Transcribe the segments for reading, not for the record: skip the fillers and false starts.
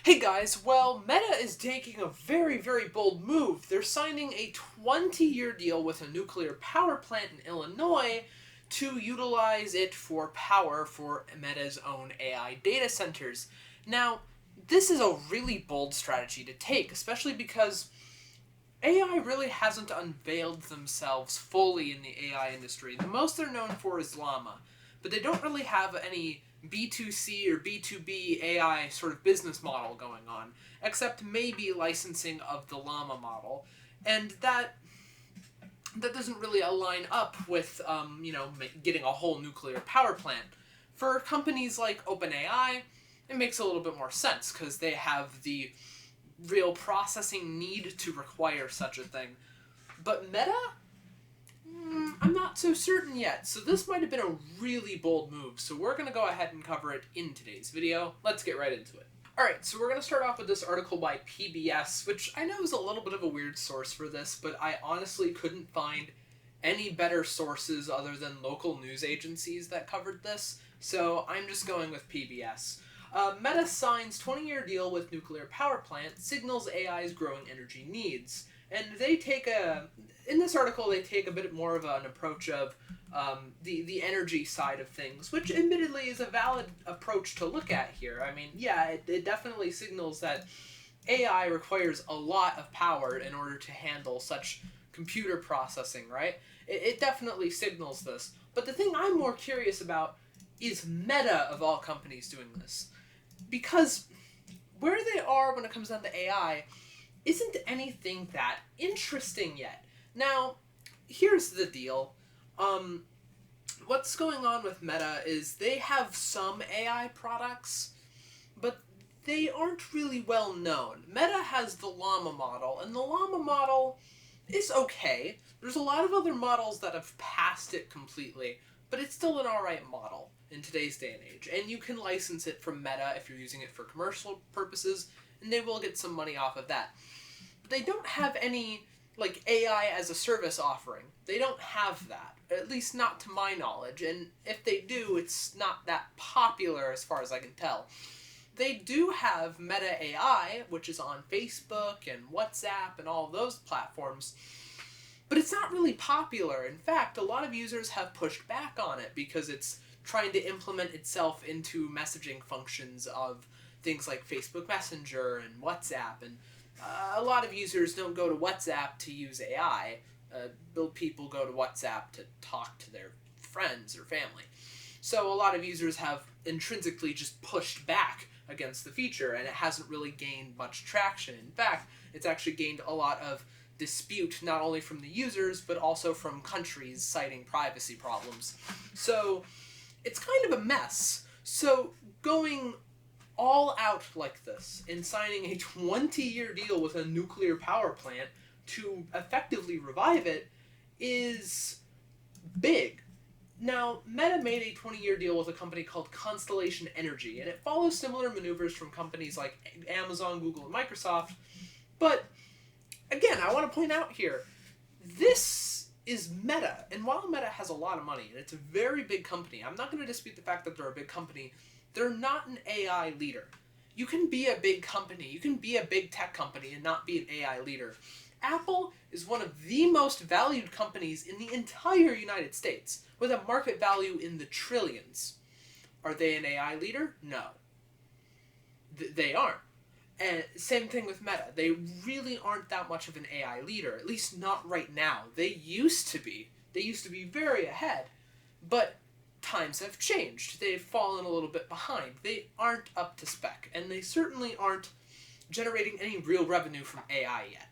Hey guys, well, Meta is taking a very, very bold move. They're signing a 20-year deal with a nuclear power plant in Illinois to utilize it for power for Meta's own AI data centers. Now, this is a really bold strategy to take, especially because AI really hasn't unveiled themselves fully in the AI industry. The most they're known for is Llama, but they don't really have any B2C or B2B AI sort of business model going on, except maybe licensing of the Llama model. And that doesn't really align up with, getting a whole nuclear power plant. For companies like OpenAI, it makes a little bit more sense, because they have the real processing need to require such a thing. But Meta? I'm not so certain yet, so this might have been a really bold move, so we're going to go ahead and cover it in today's video. Let's get right into it. Alright, so we're going to start off with this article by PBS, which I know is a little bit of a weird source for this, but I honestly couldn't find any better sources other than local news agencies that covered this, so I'm just going with PBS. Meta signs 20-year deal with nuclear power plant, signals AI's growing energy needs. And in this article, they take a bit more of an approach of the energy side of things, which admittedly is a valid approach to look at here. I mean, yeah, it definitely signals that AI requires a lot of power in order to handle such computer processing, right? It definitely signals this. But the thing I'm more curious about is Meta, of all companies, doing this. Because where they are when it comes down to AI isn't anything that interesting yet. Now, here's the deal. What's going on with Meta is they have some AI products, but they aren't really well known. Meta has the Llama model, and the Llama model is okay. There's a lot of other models that have passed it completely, but it's still an alright model in today's day and age. And you can license it from Meta if you're using it for commercial purposes, and they will get some money off of that. But they don't have any, AI as a service offering. They don't have that, at least not to my knowledge, and if they do, it's not that popular as far as I can tell. They do have Meta AI, which is on Facebook and WhatsApp and all of those platforms, but it's not really popular. In fact, a lot of users have pushed back on it because it's trying to implement itself into messaging functions of things like Facebook Messenger and WhatsApp, and a lot of users don't go to WhatsApp to use AI. People go to WhatsApp to talk to their friends or family. So a lot of users have intrinsically just pushed back against the feature, and it hasn't really gained much traction. In fact, it's actually gained a lot of dispute, not only from the users, but also from countries citing privacy problems. So it's kind of a mess. So going all out like this and signing a 20-year deal with a nuclear power plant to effectively revive it is big. Now, Meta made a 20-year deal with a company called Constellation Energy, and it follows similar maneuvers from companies like Amazon, Google, and Microsoft. But again, I want to point out here, this is Meta, and while Meta has a lot of money, and it's a very big company, I'm not going to dispute the fact that they're a big company, they're not an AI leader. You can be a big company, you can be a big tech company and not be an AI leader. Apple is one of the most valued companies in the entire United States, with a market value in the trillions. Are they an AI leader? No. They aren't. And same thing with Meta. They really aren't that much of an AI leader, at least not right now. They used to be. They used to be very ahead. But times have changed. They've fallen a little bit behind. They aren't up to spec, and they certainly aren't generating any real revenue from AI yet.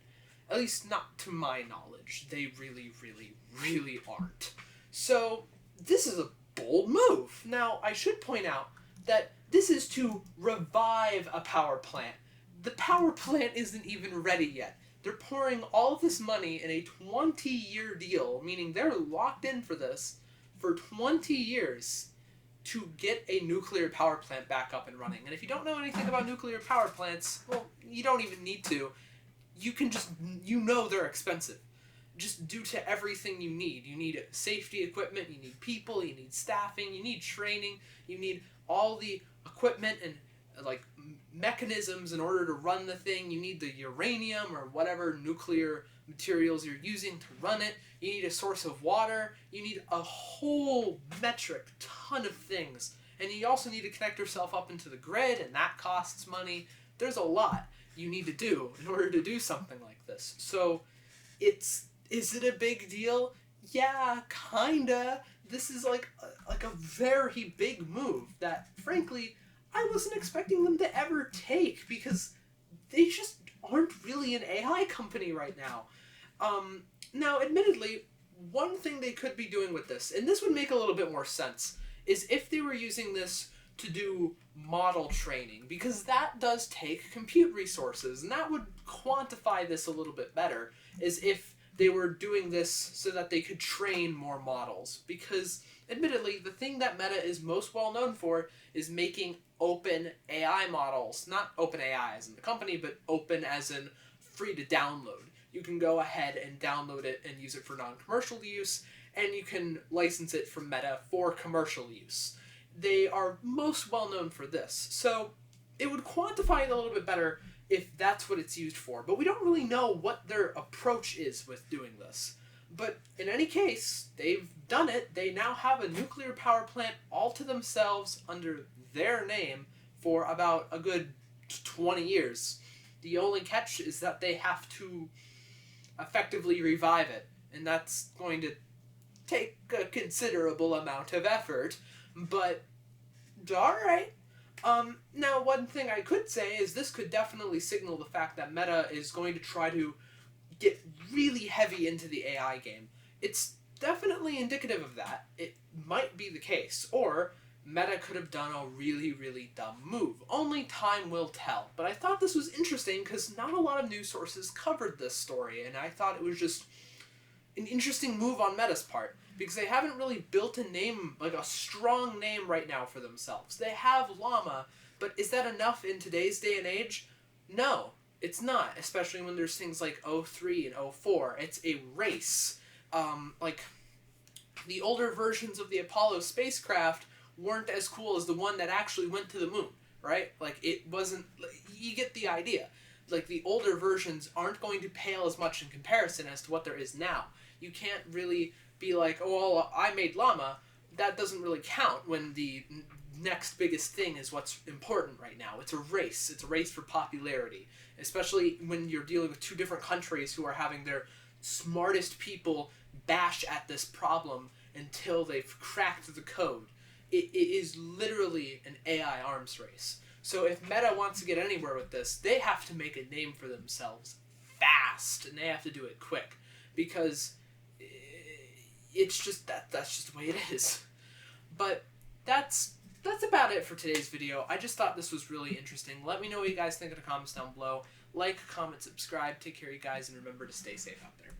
At least not to my knowledge. They really, really, really aren't. So this is a bold move. Now, I should point out that this is to revive a power plant. The power plant isn't even ready yet. They're pouring all of this money in a 20-year deal, meaning they're locked in for this for 20 years to get a nuclear power plant back up and running. And if you don't know anything about nuclear power plants, well, you don't even need to. You can just, they're expensive. Just due to everything you need. You need safety equipment, you need people, you need staffing, you need training, you need all the equipment and mechanisms in order to run the thing. You need the uranium or whatever nuclear materials you're using to run it. You need a source of water. You need a whole metric ton of things. And you also need to connect yourself up into the grid, and that costs money. There's a lot you need to do in order to do something like this. So is it a big deal? Yeah, kinda. This is like a very big move that, frankly, I wasn't expecting them to ever take, because they just aren't really an AI company right now. Now, admittedly, one thing they could be doing with this, and this would make a little bit more sense, is if they were using this to do model training, because that does take compute resources, and that would quantify this a little bit better, is if they were doing this so that they could train more models. Because, admittedly, the thing that Meta is most well known for is making open AI models. Not open AI as in the company, but open as in free to download. You can go ahead and download it and use it for non-commercial use, and you can license it from Meta for commercial use. They are most well known for this. So it would quantify it a little bit better if that's what it's used for. But we don't really know what their approach is with doing this. But in any case, they've done it. They now have a nuclear power plant all to themselves under their name for about a good 20 years. The only catch is that they have to effectively revive it, and that's going to take a considerable amount of effort, but alright. Now, one thing I could say is this could definitely signal the fact that Meta is going to try to get really heavy into the AI game. It's definitely indicative of that. It might be the case, or Meta could have done a really, really dumb move. Only time will tell. But I thought this was interesting because not a lot of news sources covered this story, and I thought it was just an interesting move on Meta's part, because they haven't really built a name, like a strong name right now for themselves. They have Llama, but is that enough in today's day and age? No, it's not, especially when there's things like O3 and O4. It's a race. Like, the older versions of the Apollo spacecraft weren't as cool as the one that actually went to the moon, right? Like, it wasn't, you get the idea. Like, the older versions aren't going to pale as much in comparison as to what there is now. You can't really be like, oh, well, I made Llama. That doesn't really count when the next biggest thing is what's important right now. It's a race. It's a race for popularity, especially when you're dealing with two different countries who are having their smartest people bash at this problem until they've cracked the code. It is literally an AI arms race. So if Meta wants to get anywhere with this, they have to make a name for themselves fast, and they have to do it quick, because it's just that's just the way it is. But that's about it for today's video. I just thought this was really interesting. Let me know what you guys think in the comments down below. Like, comment, subscribe. Take care, you guys, and remember to stay safe out there.